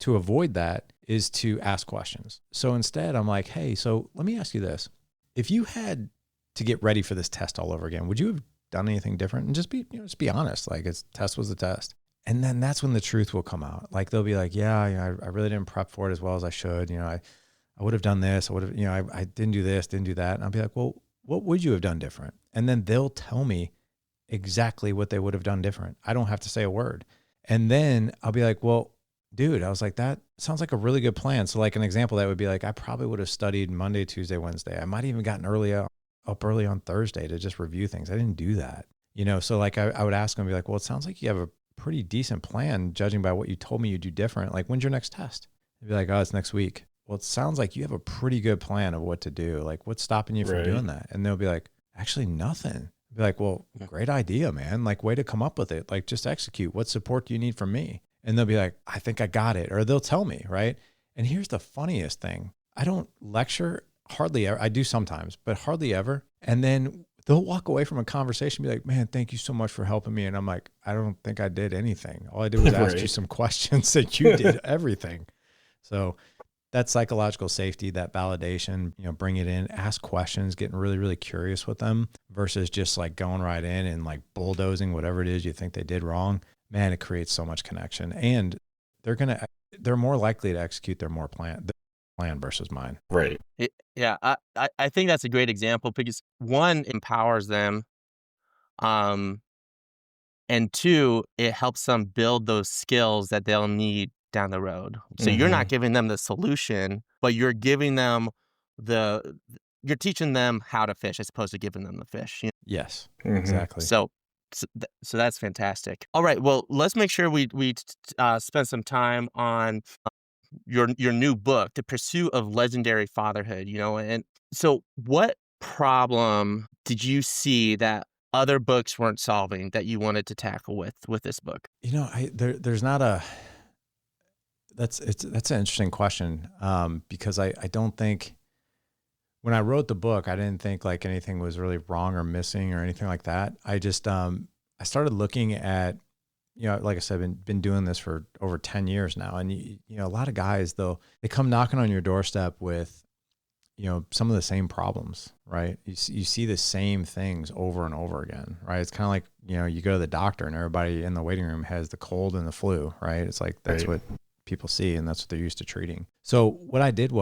to avoid that is to ask questions. So instead I'm like, hey, so let me ask you this. If you had to get ready for this test all over again, would you have done anything different? And just be honest. Like test was the test. And then that's when the truth will come out. Like they'll be like, yeah, I really didn't prep for it as well as I should. I would have done this. I would have, I didn't do this, didn't do that. And I'll be like, well, what would you have done different? And then they'll tell me exactly what they would have done different. I don't have to say a word. And then I'll be like, well, dude, I was like, that sounds like a really good plan. So like an example that would be like, I probably would have studied Monday, Tuesday, Wednesday. I might have even gotten up early on Thursday to just review things. I didn't do that. So like I would ask them, be like, well, it sounds like you have a pretty decent plan judging by what you told me you'd do different. Like, when's your next test? They'd be like, oh, it's next week. Well, it sounds like you have a pretty good plan of what to do. Like, what's stopping you from doing that? And they'll be like, actually nothing. I'd be like, well, great idea, man. Like, way to come up with it. Like, just execute. What support do you need from me? And they'll be like, I think I got it. Or they'll tell me, right? And here's the funniest thing. I don't lecture hardly ever. I do sometimes, but hardly ever. And then they'll walk away from a conversation and be like, man, thank you so much for helping me. And I'm like, I don't think I did anything. All I did was ask you some questions and you did everything. So that psychological safety, that validation, bring it in, ask questions, getting really, really curious with them versus just like going right in and like bulldozing whatever it is you think they did wrong. Man, it creates so much connection, and they're more likely to execute their plan versus mine. Right. Yeah, I think that's a great example because one, empowers them, and two, it helps them build those skills that they'll need down the road. So you're not giving them the solution, but you're giving them you're teaching them how to fish as opposed to giving them the fish. Yes, exactly. So that's fantastic. All right, well, let's make sure we spend some time on your new book, The Pursuit of Legendary Fatherhood. And so what problem did you see that other books weren't solving that you wanted to tackle with this book? There's not a. That's an interesting question, because I don't think when I wrote the book, I didn't think like anything was really wrong or missing or anything like that. I just I started looking at, like I said, been doing this for over 10 years now, and a lot of guys they come knocking on your doorstep with some of the same problems, right? You see the same things over and over again, right? It's kind of like you go to the doctor and everybody in the waiting room has the cold and the flu, right? It's like that's what people see, and that's what they're used to treating. So what I did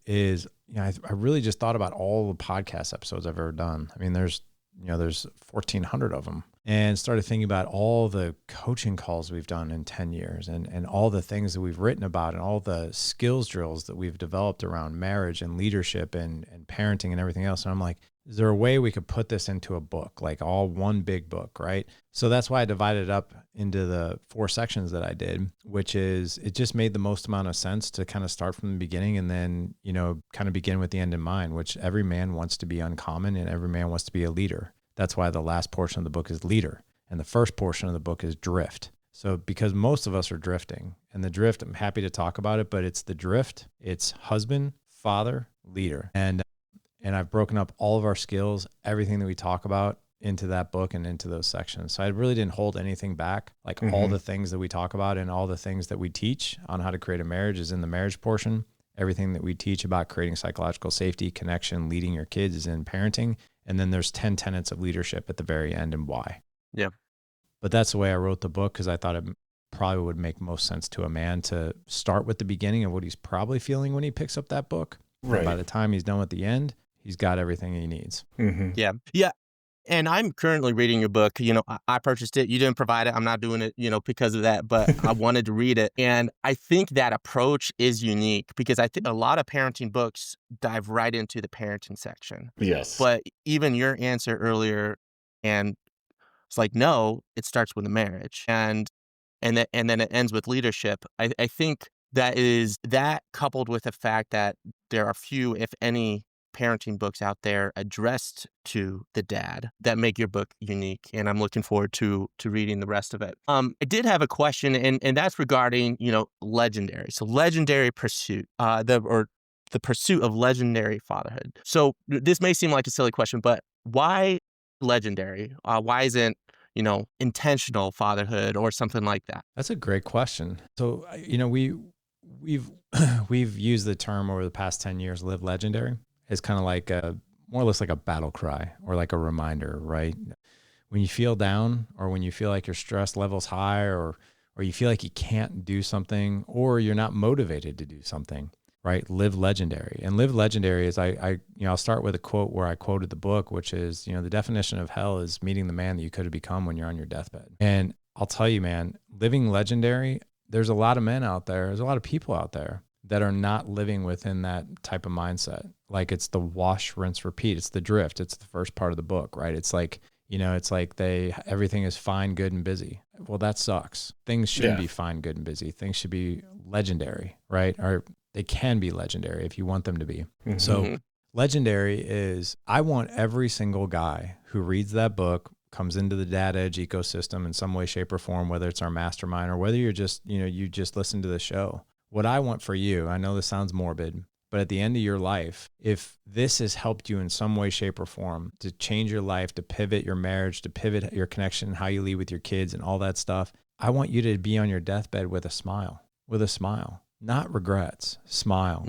is I really just thought about all the podcast episodes I've ever done. I mean, there's 1,400 of them, and started thinking about all the coaching calls we've done in 10 years and all the things that we've written about and all the skills drills that we've developed around marriage and leadership and parenting and everything else. And I'm like, is there a way we could put this into a book, like all one big book, right? So that's why I divided it up into the 4 sections that I did, which is it just made the most amount of sense to kind of start from the beginning and then, kind of begin with the end in mind, which every man wants to be uncommon and every man wants to be a leader. That's why the last portion of the book is leader. And the first portion of the book is drift. So because most of us are drifting, and the drift, I'm happy to talk about it, but it's the drift, it's husband, father, leader. And I've broken up all of our skills, everything that we talk about into that book and into those sections. So I really didn't hold anything back. Like all the things that we talk about and all the things that we teach on how to create a marriage is in the marriage portion. Everything that we teach about creating psychological safety, connection, leading your kids is in parenting. And then there's 10 tenets of leadership at the very end and why. Yeah. But that's the way I wrote the book, because I thought it probably would make most sense to a man to start with the beginning of what he's probably feeling when he picks up that book. Right. And by the time he's done with the end, he's got everything he needs. Yeah. Yeah. And I'm currently reading your book. You know, I purchased it. You didn't provide it. I'm not doing it, you know, because of that, but I wanted to read it. And I think that approach is unique because I think a lot of parenting books dive right into the parenting section. Yes. But even your answer earlier, and it's like, no, it starts with a marriage. And then it ends with leadership. I think that coupled with the fact that there are few, if any, parenting books out there addressed to the dad that make your book unique. And I'm looking forward to reading the rest of it. I did have a question, and that's regarding, you know, Legendary. So Legendary Pursuit, the Pursuit of Legendary Fatherhood. So this may seem like a silly question, but why legendary? Why isn't, you know, intentional fatherhood or something like that? That's a great question. So, you know, we've used the term over the past 10 years, live legendary. It's kind of like more or less like a battle cry or like a reminder, right? When you feel down or when you feel like your stress level's high or you feel like you can't do something or you're not motivated to do something, right? Live legendary. And live legendary is I'll start with a quote where I quoted the book, which is, you know, the definition of hell is meeting the man that you could have become when you're on your deathbed. And I'll tell you, man, living legendary, there's a lot of men out there, there's a lot of people out there that are not living within that type of mindset. Like it's the wash, rinse, repeat. It's the drift. It's the first part of the book, right? It's like, you know, it's like everything is fine, good, and busy. Well, that sucks. Things shouldn't be fine, good, and busy. Things should be legendary, right? Or they can be legendary if you want them to be. So legendary is, I want every single guy who reads that book, comes into the Dad Edge ecosystem in some way, shape, or form, whether it's our mastermind or whether you're just, you know, you just listen to the show. What I want for you, I know this sounds morbid, but at the end of your life, if this has helped you in some way, shape, or form to change your life, to pivot your marriage, to pivot your connection, how you lead with your kids and all that stuff, I want you to be on your deathbed with a smile, not regrets, smile.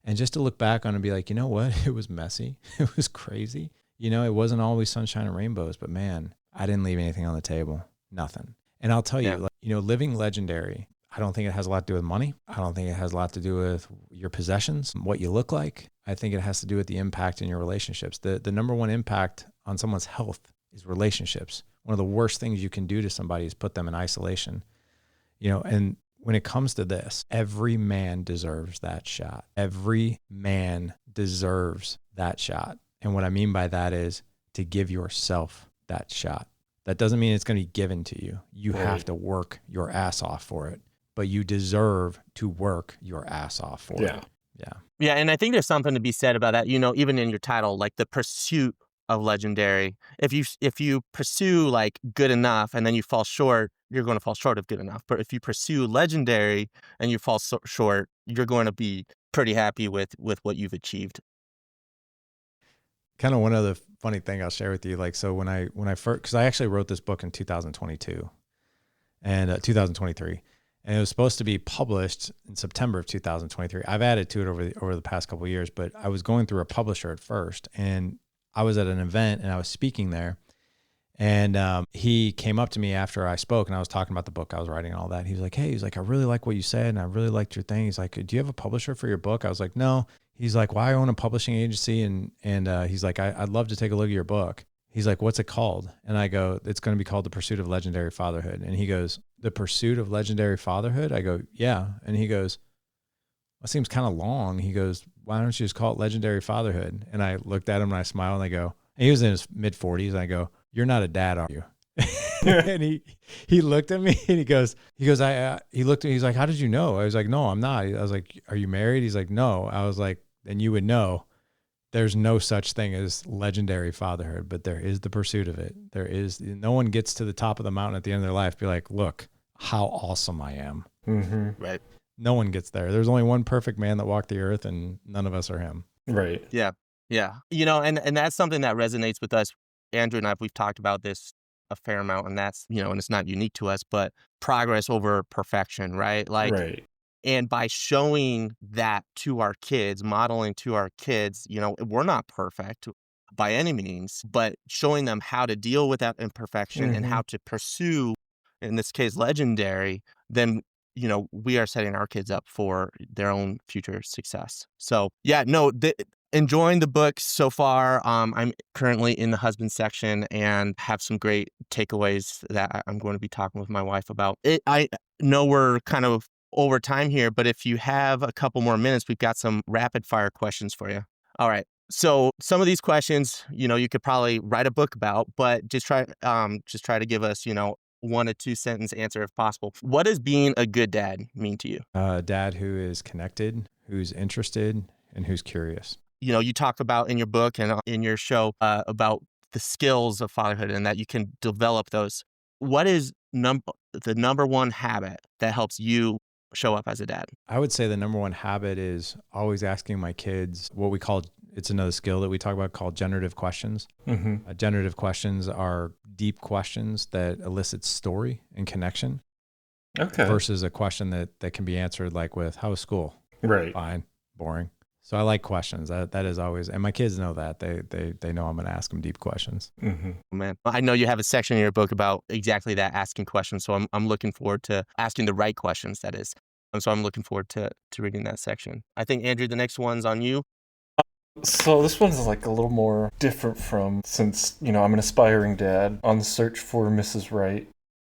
And just to look back on and be like, you know what? It was messy. It was crazy. You know, it wasn't always sunshine and rainbows, but man, I didn't leave anything on the table, nothing. And I'll tell you, like, you know, living legendary, I don't think it has a lot to do with money. I don't think it has a lot to do with your possessions, what you look like. I think it has to do with the impact in your relationships. The number one impact on someone's health is relationships. One of the worst things you can do to somebody is put them in isolation. You know, and when it comes to this, every man deserves that shot. Every man deserves that shot. And what I mean by that is to give yourself that shot. That doesn't mean it's going to be given to you. You have to work your ass off for it. But you deserve to work your ass off for it. Yeah. And I think there's something to be said about that. You know, even in your title, like the pursuit of legendary. If you pursue like good enough and then you fall short, you're going to fall short of good enough. But if you pursue legendary and you fall short, you're going to be pretty happy with what you've achieved. Kind of one other funny thing I'll share with you. Like, so when I first, because I actually wrote this book in 2022 and 2023. And it was supposed to be published in September of 2023. I've added to it over the past couple of years, but I was going through a publisher at first, and I was at an event and I was speaking there, and he came up to me after I spoke, and I was talking about the book I was writing and all that. He was like, "Hey," he's like, "I really like what you said, and I really liked your thing." He's like, "Do you have a publisher for your book?" I was like, "No." He's like, "Well, I own a publishing agency," and he's like, "I'd love to take a look at your book." He's like, "What's it called?" And I go, "It's going to be called The Pursuit of Legendary Fatherhood." And he goes, "The Pursuit of Legendary Fatherhood?" I go, "Yeah." And he goes, "That seems kind of long." He goes, "Why don't you just call it Legendary Fatherhood?" And I looked at him and I smiled and I go, and he was in his mid 40s. And I go, "You're not a dad, are you?" And he looked at me and he looked at me, he's like, "How did you know?" I was like, "No, I'm not." I was like, "Are you married?" He's like, "No." I was like, "Then you would know." there's no such thing as legendary fatherhood, but there is the pursuit of it. No one gets to the top of the mountain at the end of their life, be like, look how awesome I am. Right. No one gets there. There's only one perfect man that walked the earth, and none of us are him. Right. Yeah. Yeah. And that's something that resonates with us. Andrew and I, we've talked about this a fair amount, and that's, and it's not unique to us, but progress over perfection, right? Like, Right. and by showing that to our kids, modeling to our kids, we're not perfect by any means, but showing them how to deal with that imperfection and how to pursue, in this case, legendary, then, we are setting our kids up for their own future success. So, yeah, no, enjoying the book so far. I'm currently in the husband section and have some great takeaways that I'm going to be talking with my wife about. I know we're kind of over time here, but if you have a couple more minutes, we've got some rapid fire questions for you. All right. So some of these questions, you could probably write a book about, but just try to give us, 1 to 2 sentence answer if possible. What does being a good dad mean to you? A dad who is connected, who's interested, and who's curious. You talk about in your book and in your show about the skills of fatherhood and that you can develop those. What is the number one habit that helps you show up as a dad? I would say the number one habit is always asking my kids what we call, it's another skill that we talk about called generative questions. Generative questions are deep questions that elicit story and connection. Okay. Versus a question that can be answered like with, how was school? Right. Fine, boring. So I like questions. That is always, and my kids know that. They know I'm going to ask them deep questions. Man, I know you have a section in your book about exactly that, asking questions. So I'm looking forward to asking the right questions, that is. And so I'm looking forward to reading that section. I think, Andrew, the next one's on you. So this one's like a little more different since, I'm an aspiring dad on the search for Mrs. Right,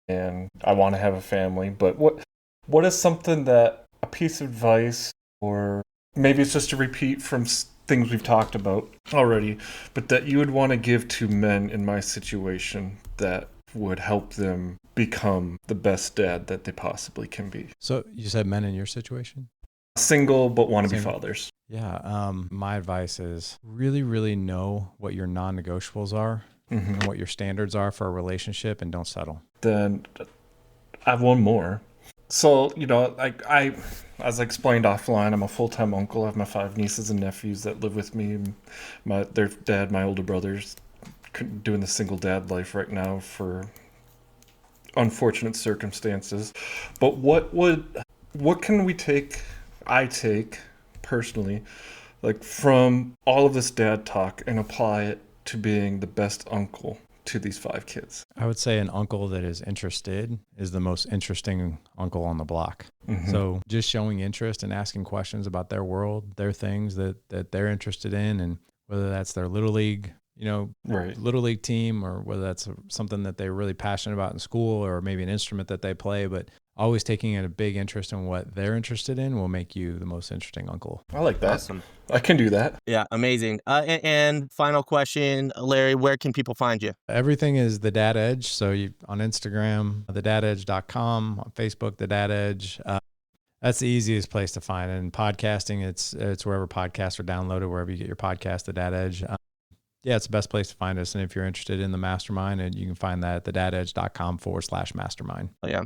and I want to have a family. But what is something that, a piece of advice, or maybe it's just a repeat from things we've talked about already, but that you would want to give to men in my situation that would help them become the best dad that they possibly can be? So you said men in your situation? Single, but want to be fathers. Yeah. My advice is really, really know what your non-negotiables are and what your standards are for a relationship, and don't settle. Then I have one more. So, I as I explained offline, I'm a full-time uncle. I have my 5 nieces and nephews that live with me. Their dad, my older brother's doing the single dad life right now for unfortunate circumstances. But what can I take personally, like, from all of this dad talk and apply it to being the best uncle to these 5 kids? I would say an uncle that is interested is the most interesting uncle on the block. So just showing interest and asking questions about their world, their things that they're interested in, and whether that's their little league, little league team, or whether that's something that they're really passionate about in school, or maybe an instrument that they play, but always taking a big interest in what they're interested in will make you the most interesting uncle. I like that. Awesome. I can do that. Yeah, amazing. And final question, Larry, where can people find you? Everything is The Dad Edge. So on Instagram, thedadedge.com, on Facebook, The Dad Edge. That's the easiest place to find it. And podcasting, it's wherever podcasts are downloaded, wherever you get your podcast, The Dad Edge. It's the best place to find us. And if you're interested in the mastermind, and you can find that at thedadedge.com/mastermind. Oh, yeah.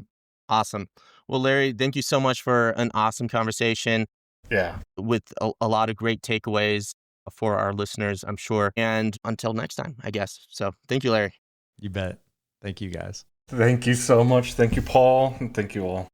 Awesome. Well, Larry, thank you so much for an awesome conversation. Yeah. With a lot of great takeaways for our listeners, I'm sure. And until next time, I guess. So thank you, Larry. You bet. Thank you, guys. Thank you so much. Thank you, Paul. And thank you all.